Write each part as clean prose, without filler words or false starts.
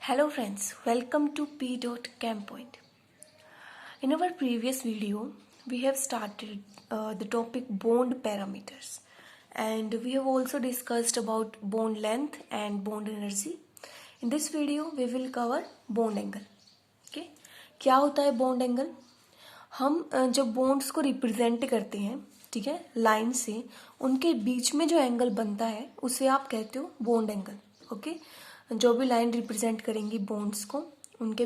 Hello friends, welcome to P.Campoint. In our previous video, we have started the topic bond parameters, and we have also discussed about bond length and bond energy. In this video, we will cover bond angle. Okay? क्या होता है bond angle? हम जब bonds को represent करते हैं, ठीक है, लाइन से उनके बीच में जो एंगल बनता है उसे आप कहते हो बॉन्ड एंगल. ओके, जो भी लाइन रिप्रेजेंट करेंगी बॉन्ड्स को उनके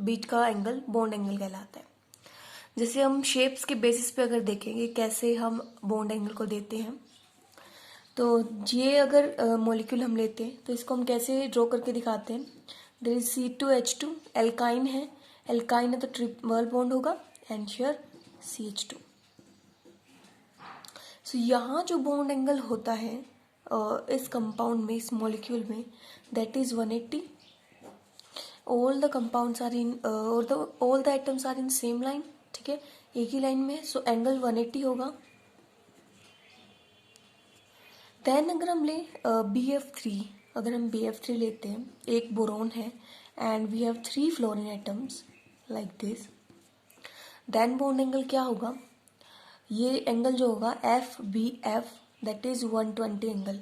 बीच का एंगल बॉन्ड एंगल कहलाता है. जैसे हम शेप्स के बेसिस पे अगर देखेंगे कैसे हम बॉन्ड एंगल को देते हैं, तो ये अगर मॉलिक्यूल हम लेते हैं तो इसको हम कैसे ड्रॉ करके दिखाते हैं. देयर इज C2H2, एल्काइन है, एल्काइन है तो ट्रिपल बॉन्ड होगा एंड हियर CH2. सो यहाँ जो बॉन्ड एंगल होता है इस कंपाउंड में, इस मॉलिक्यूल में, that is 180. All the compounds are in all the atoms are in same line. ठीक है, एक ही लाइन में, सो एंगल 180 होगा. देन अगर हम ले BF3, अगर हम BF3 लेते हैं, एक बोरोन है and we have 3 fluorine atoms like this, then bond angle क्या होगा. ये एंगल जो होगा FBF, दैट इज 120 एंगल.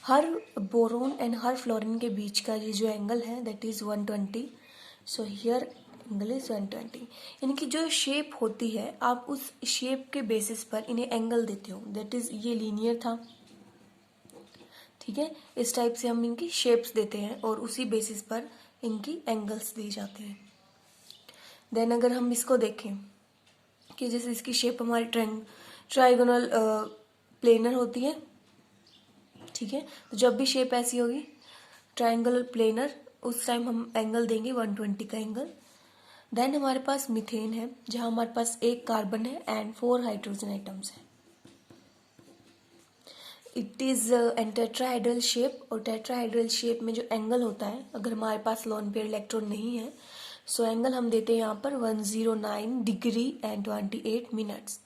हर बोरोन एंड हर फ्लोरीन के बीच का ये जो एंगल है that is 120. So here angle is 120. इनकी जो शेप होती है आप उस शेप के बेसिस पर इन्हें एंगल देते हो. दैट इज ये लीनियर था, ठीक है, इस टाइप से हम इनकी शेप्स देते हैं और उसी बेसिस पर इनकी एंगल्स दिए जाते हैं. देन अगर हम इसको देखें कि जैसे इसकी शेप हमारी ट्राइगोनल प्लेनर होती है, ठीक है, तो जब भी शेप ऐसी होगी ट्रायंगल प्लेनर, उस टाइम हम एंगल देंगे 120 का एंगल. देन हमारे पास मीथेन है जहां हमारे पास एक कार्बन है एंड 4 हाइड्रोजन एटम्स है. It is an tetrahedral shape, और टेट्राहेड्रल शेप में जो एंगल होता है अगर हमारे पास लोन पेयर इलेक्ट्रॉन नहीं है, सो एंगल हम देते हैं यहाँ पर 109 डिग्री एंड 28 मिनट्स.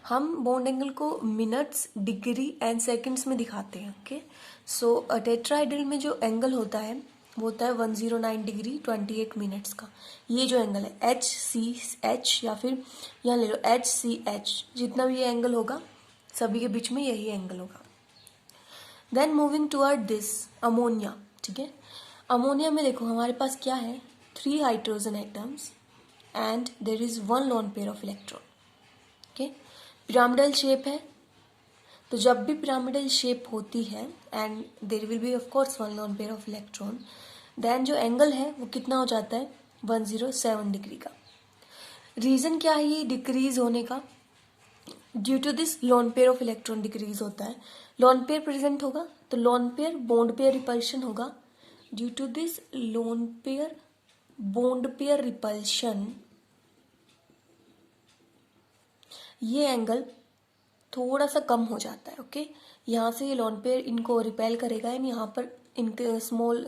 हम बॉन्ड एंगल को मिनट्स, डिग्री एंड सेकंड्स में दिखाते हैं. ओके, सो टेट्राहेड्रल में जो एंगल होता है वो होता है 109 डिग्री 28 मिनट्स का. ये जो एंगल है HCH, या फिर यहाँ ले लो HCH, जितना भी ये एंगल होगा सभी के बीच में यही एंगल होगा. Then moving toward this ammonia. ठीक है, अमोनिया में देखो हमारे पास क्या है, 3 hydrogen atoms and there is 1 lone pair of electron. Okay, pyramidal shape है, तो जब भी पिरामिडल शेप होती है and there will be of course 1 lone pair of electron, then जो एंगल है वो कितना हो जाता है 107 डिग्री का. रीजन क्या है ये डिक्रीज होने का, due to this lone pair of electron decrease होता है. लोन पेयर प्रेजेंट होगा तो lone pair bond pair repulsion होगा. Due to this lone pair bond pair repulsion, ये एंगल थोड़ा सा कम हो जाता है. ओके, यहाँ से ये लोन पेयर इनको रिपेल करेगा एंड यहाँ पर इनके स्मॉल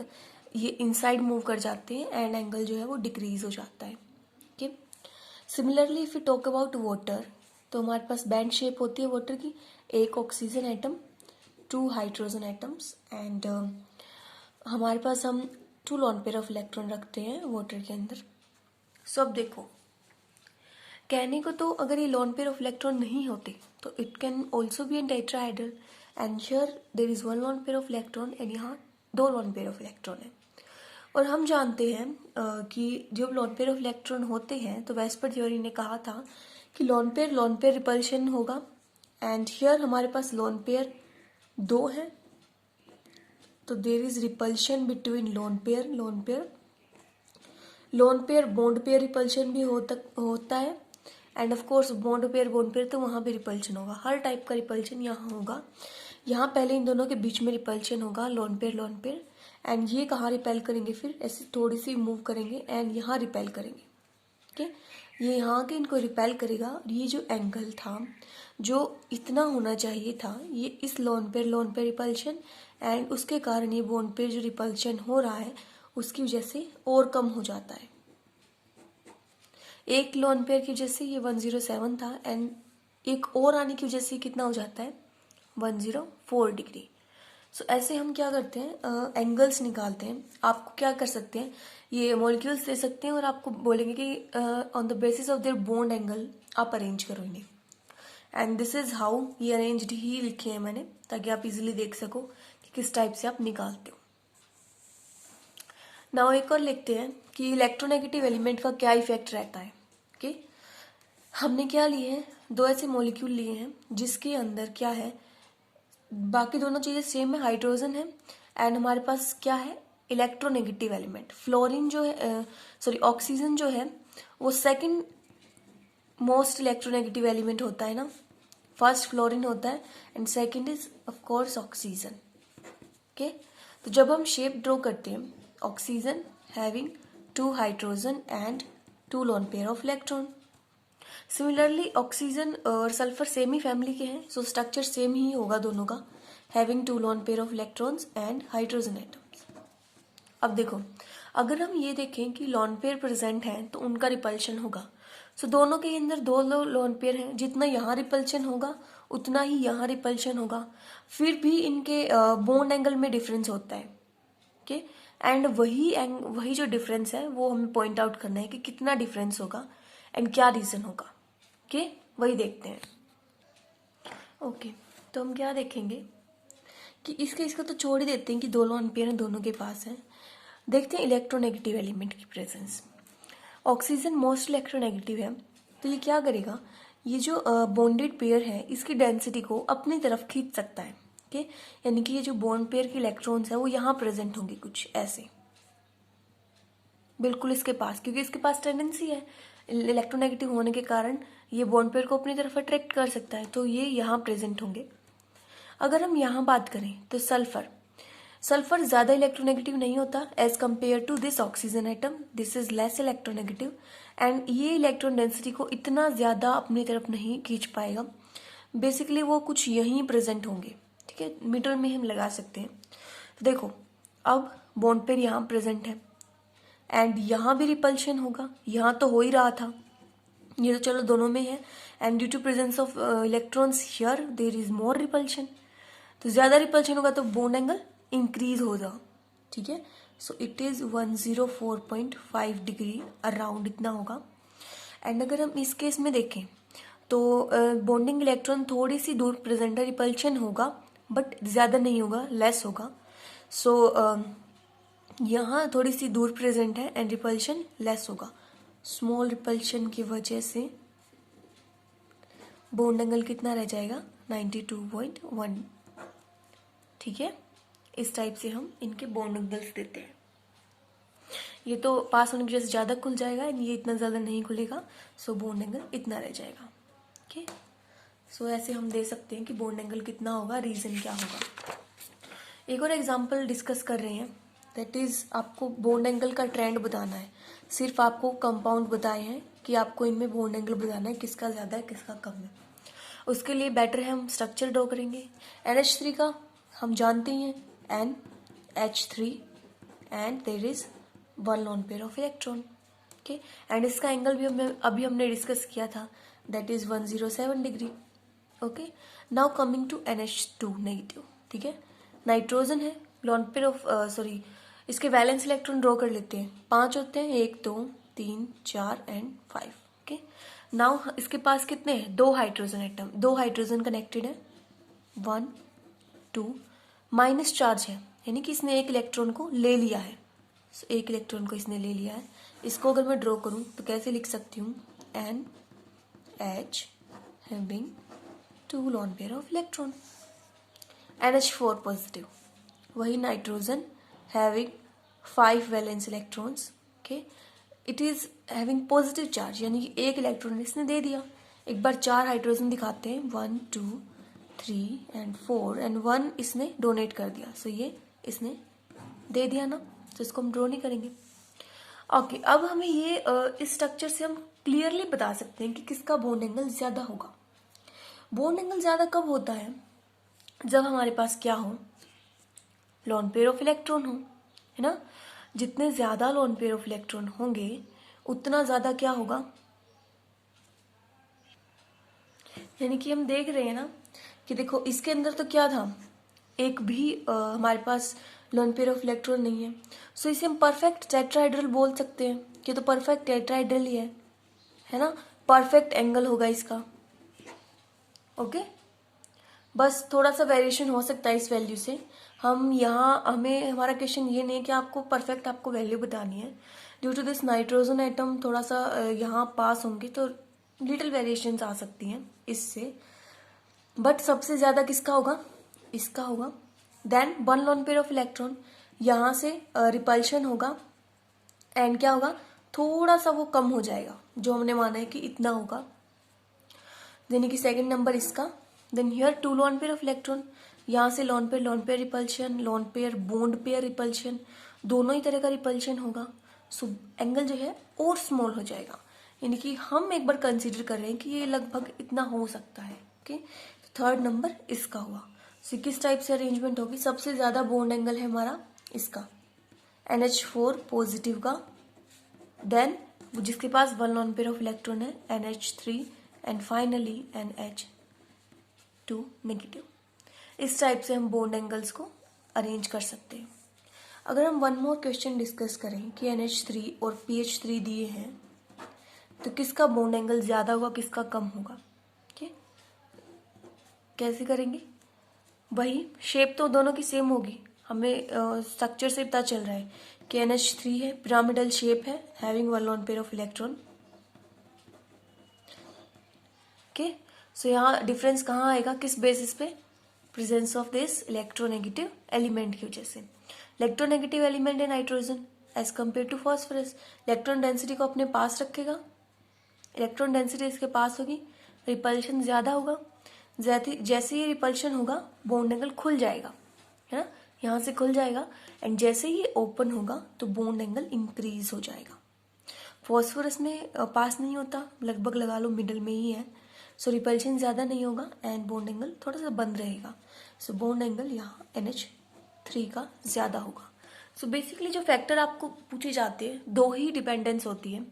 ये इनसाइड मूव कर जाते हैं एंड एंगल जो है वो डिक्रीज हो जाता है. Okay, similarly if you talk about water, तो हमारे पास बैंड शेप होती है वाटर की, एक oxygen atom, 2 hydrogen atoms and हमारे पास हम 2 लोन पेयर ऑफ इलेक्ट्रॉन रखते हैं वाटर के अंदर. सो अब देखो, कहने को तो अगर ये लोन पेयर ऑफ इलेक्ट्रॉन नहीं होते तो it can also be an tetrahedral and here there is 1 lone pair of electron and यहाँ 2 लोन पेयर ऑफ इलेक्ट्रॉन है. और हम जानते हैं कि जब लोन पेयर ऑफ इलेक्ट्रॉन होते हैं तो वेस्पर थ्योरी ने कहा था कि लोन पेयर रिपल्शन होगा एंड हियर हमारे पास लोन पेयर 2 है, तो there is repulsion between lone pair bond pair repulsion भी होता है and of course bond pair तो वहाँ भी रिपल्शन होगा. हर टाइप का रिपल्शन यहाँ होगा. यहाँ पहले इन दोनों के बीच में रिपल्शन होगा लोन पेयर एंड ये कहाँ रिपेल करेंगे, फिर ऐसे थोड़ी सी मूव करेंगे एंड यहाँ रिपेल करेंगे. ओके, ये यहाँ के इनको रिपेल करेगा. और ये जो एंगल था जो इतना होना चाहिए था, ये इस लोन पेयर रिपल्शन एंड उसके कारण ये बॉन्ड पेयर जो रिपल्शन हो रहा है उसकी वजह से और कम हो जाता है. एक लोन पेयर की वजह से ये 107 था एंड एक और आने की वजह से कितना हो जाता है 104 डिग्री. सो ऐसे हम क्या करते हैं, एंगल्स निकालते हैं। आपको क्या कर सकते हैं, ये मॉलिक्यूल्स दे सकते हैं और आपको बोलेंगे कि on the basis of their bond angle आप अरेंज करो इन्हें। एंड दिस इज हाउ ये अरेंज्ड ही लिखे हैं मैंने, ताकि आप इजीली देख सको कि किस टाइप से आप निकालते हो। नाउ एक और लिखते हैं कि इलेक्ट्रोनेगेटिव एलिमेंट का क्या इफेक्ट रहता है। ओके, हमने क्या लिए हैं, दो ऐसे मॉलिक्यूल लिए हैं जिसके अंदर क्या है, बाकी दोनों चीजें सेम है, हाइड्रोजन है एंड हमारे पास क्या है, इलेक्ट्रोनेगेटिव एलिमेंट। फ्लोरीन जो है, सॉरी ऑक्सीजन जो है वो सेकंड मोस्ट इलेक्ट्रोनेगेटिव एलिमेंट होता है ना। फर्स्ट फ्लोरीन होता है and second is of course oxygen. Okay, तो जब हम शेप ड्रॉ करते हैं, oxygen having 2 hydrogen and 2 lone pair of electron. Similarly oxygen और सल्फर सेम ही फैमिली के हैं, सो स्ट्रक्चर सेम ही होगा दोनों का, having 2 lone pair of electrons and hydrogen atoms. अब देखो, अगर हम ये देखें कि लोन पेयर प्रेजेंट है तो उनका रिपल्शन होगा। सो दोनों के अंदर दो लोन पेयर हैं, जितना यहाँ रिपल्शन होगा उतना ही यहाँ रिपल्शन होगा। फिर भी इनके बॉन्ड एंगल में डिफरेंस होता है। ओके, एंड वही जो डिफरेंस है वो हमें पॉइंट आउट करना है कि कितना डिफरेंस होगा एंड क्या रीजन होगा। ओके, वही देखते हैं। ओके, तो हम क्या देखेंगे कि इसका तो छोड़ ही देते हैं कि दो लोन पेयर दोनों के पास है। देखते हैं इलेक्ट्रोनेगेटिव एलिमेंट की प्रेजेंस। ऑक्सीजन मोस्ट इलेक्ट्रोनेगेटिव है, तो ये क्या करेगा, ये जो बॉन्डेड पेयर है इसकी डेंसिटी को अपनी तरफ खींच सकता है। ओके, यानी कि ये जो बॉन्ड पेयर के इलेक्ट्रॉन्स है वो यहाँ प्रेजेंट होंगे कुछ ऐसे, बिल्कुल इसके पास, क्योंकि इसके पास टेंडेंसी है इलेक्ट्रोनेगेटिव होने के कारण ये बॉन्ड पेयर को अपनी तरफ अट्रैक्ट कर सकता है, तो ये यहाँ प्रेजेंट होंगे। अगर हम यहाँ बात करें तो सल्फर ज्यादा इलेक्ट्रोनेगेटिव नहीं होता as compare to this oxygen atom, this is less electronegative and ये इलेक्ट्रॉन डेंसिटी को इतना ज्यादा अपनी तरफ नहीं खींच पाएगा। बेसिकली वो कुछ यहीं प्रेजेंट होंगे, ठीक है, मिडल में हम लगा सकते हैं। तो देखो, अब बॉन्ड पेयर यहाँ प्रेजेंट है एंड यहाँ भी रिपल्शन होगा, यहाँ तो हो ही रहा था, ये तो चलो दोनों में है, and due to presence of electrons here there is more repulsion. तो ज्यादा रिपल्शन होगा तो बॉन्ड एंगल इंक्रीज हो जाओ, ठीक है। So it is 104.5 degree around इतना होगा। एंड अगर हम इस केस में देखें तो बॉन्डिंग इलेक्ट्रॉन थोड़ी सी दूर प्रेजेंट है, रिपल्शन होगा बट ज्यादा नहीं होगा, लेस होगा। सो यहाँ थोड़ी सी दूर प्रेजेंट है एंड रिपल्शन लेस होगा। स्मॉल रिपल्शन की वजह से बॉन्ड एंगल कितना रह जाएगा, 92.1, ठीक है। इस टाइप से हम इनके बॉन्ड एंगल्स देते हैं। ये तो पास होने की वजह से ज्यादा खुल जाएगा, ये इतना ज्यादा नहीं खुलेगा, सो बॉन्ड एंगल इतना रह जाएगा। ओके, सो ऐसे हम दे सकते हैं कि बॉन्ड एंगल कितना होगा, रीजन क्या होगा। एक और एग्जांपल डिस्कस कर रहे हैं, दैट इज आपको बॉन्ड एंगल का ट्रेंड बताना है। सिर्फ आपको कंपाउंड बताए हैं कि आपको इनमें बॉन्ड एंगल बताना है, किसका ज्यादा है किसका कम है। उसके लिए बेटर है हम स्ट्रक्चर ड्रॉ करेंगे। NH3 का हम जानते ही हैं NH3 and there is 1 lone pair of electron. Okay, and इसका एंगल भी अभी हमने डिस्कस किया था, that is 107 degree. Okay, now coming to NH2 negative, ठीक है। नाइट्रोजन है, लोन पेयर ऑफ सॉरी इसके वैलेंस इलेक्ट्रॉन ड्रॉ कर लेते हैं, 5 होते हैं, 1 2 3 4 एंड 5। ओके, नाउ इसके पास कितने हैं, 2 हाइड्रोजन एटम, 2 हाइड्रोजन कनेक्टेड है, 1 2, माइनस चार्ज है, यानी कि इसने एक इलेक्ट्रॉन को ले लिया है। एक इलेक्ट्रॉन को इसने ले लिया है। इसको अगर मैं ड्रॉ करूं तो कैसे लिख सकती हूँ, NH having 2 lone pair of electron. NH4 positive, वही nitrogen having 5 valence electrons. Okay, it is having positive charge, यानी कि एक इलेक्ट्रॉन इसने दे दिया। एक बार 4 हाइड्रोजन दिखाते हैं, 1 2 3 एंड 4 एंड 1 इसने डोनेट कर दिया, सो ये इसने दे दिया ना, तो इसको हम ड्रॉ नहीं करेंगे। ओके, अब हमें ये इस स्ट्रक्चर से हम क्लियरली बता सकते हैं कि किसका बॉन्ड एंगल ज्यादा होगा। बॉन्ड एंगल ज्यादा कब होता है, जब हमारे पास क्या हो, लोन पेयर ऑफ इलेक्ट्रॉन हो, है ना। जितने ज्यादा लोन पेयर ऑफ इलेक्ट्रॉन होंगे उतना ज्यादा क्या होगा, यानी कि हम देख रहे हैं ना कि देखो इसके अंदर तो क्या था, एक भी हमारे पास लोन पेयर ऑफ इलेक्ट्रॉन नहीं है, सो इसे हम परफेक्ट टेट्राहेड्रल बोल सकते हैं। ये तो परफेक्ट टेट्राहेड्रल ही है ना, परफेक्ट एंगल होगा इसका। ओके, बस थोड़ा सा वेरिएशन हो सकता है इस वैल्यू से। हम यहाँ हमें हमारा क्वेश्चन ये नहीं कि आपको परफेक्ट आपको वैल्यू बतानी है। Due to this nitrogen atom थोड़ा सा यहाँ पास होंगे तो लिटिल वेरिएशंस आ सकती हैं इससे, बट सबसे ज्यादा किसका होगा, इसका होगा। Then one lone pair of electron, यहाँ से रिपल्शन होगा एंड क्या होगा, थोड़ा सा वो कम हो जाएगा, जो हमने माना है कि इतना होगा, यानी कि सेकंड नंबर इसका। Then here two lone pair of electron, यहाँ से lone pair repulsion, lone pair bond pair repulsion, दोनों ही तरह का रिपल्शन होगा। सो एंगल जो है और स्मॉल हो जाएगा, यानी कि हम एक बार कंसीडर कर रहे हैं कि ये लगभग इतना हो सकता है। ओके, थर्ड नंबर इसका हुआ। सो किस टाइप से अरेंजमेंट होगी, सबसे ज्यादा बॉन्ड एंगल है हमारा इसका NH4 पॉजिटिव का, देन जिसके पास one lone pair of electron है NH3 and finally NH2 negative. इस टाइप से हम बॉन्ड एंगल्स को अरेंज कर सकते हैं। अगर हम वन मोर क्वेश्चन डिस्कस करें कि NH3 और PH3 दिए हैं तो किसका बॉन्ड एंगल ज्यादा होगा, किसका कम होगा। ठीक, कैसे करेंगे, वही शेप तो दोनों की सेम होगी, हमें स्ट्रक्चर से पता चल रहा है कि NH3 है, पिरामिडल शेप है, having one lone pair of electron. Okay, so यहाँ डिफरेंस कहाँ आएगा, किस बेसिस पे, presence of this electronegative element की वजह से। इलेक्ट्रोनेगेटिव एलिमेंट है nitrogen as compare to phosphorus, electron density को अपने पास रखेगा, इलेक्ट्रॉन डेंसिटी इसके पास होगी, रिपल्शन ज्यादा होगा, जैसे ही रिपल्शन होगा बॉन्ड एंगल खुल जाएगा, है ना, यहाँ से खुल जाएगा एंड जैसे ही ओपन होगा तो बॉन्ड एंगल इंक्रीज हो जाएगा। फॉस्फोरस में पास नहीं होता, लगभग लगा लो मिडल में ही है, सो रिपल्शन ज्यादा नहीं होगा एंड बॉन्ड एंगल थोड़ा सा बंद रहेगा। सो बॉन्ड एंगल यहाँ NH3 का ज्यादा होगा। सो बेसिकली जो फैक्टर आपको पूछे जाते हैं दो ही डिपेंडेंस होती है,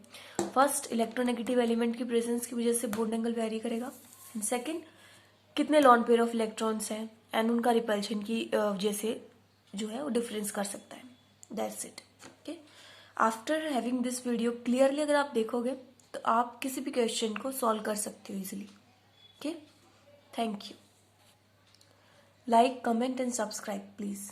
फर्स्ट इलेक्ट्रोनेगेटिव एलिमेंट की प्रेजेंस की वजह से बॉन्ड एंगल वेरी करेगा, एंड सेकेंड कितने लॉन पेयर ऑफ इलेक्ट्रॉन्स हैं एंड उनका रिपल्शन की वजह से जो है वो डिफरेंस कर सकता है। That's it. Okay, after having this video clearly अगर आप देखोगे तो आप किसी भी क्वेश्चन को सॉल्व कर सकते हो easily. Okay, thank you. Like, comment and subscribe please.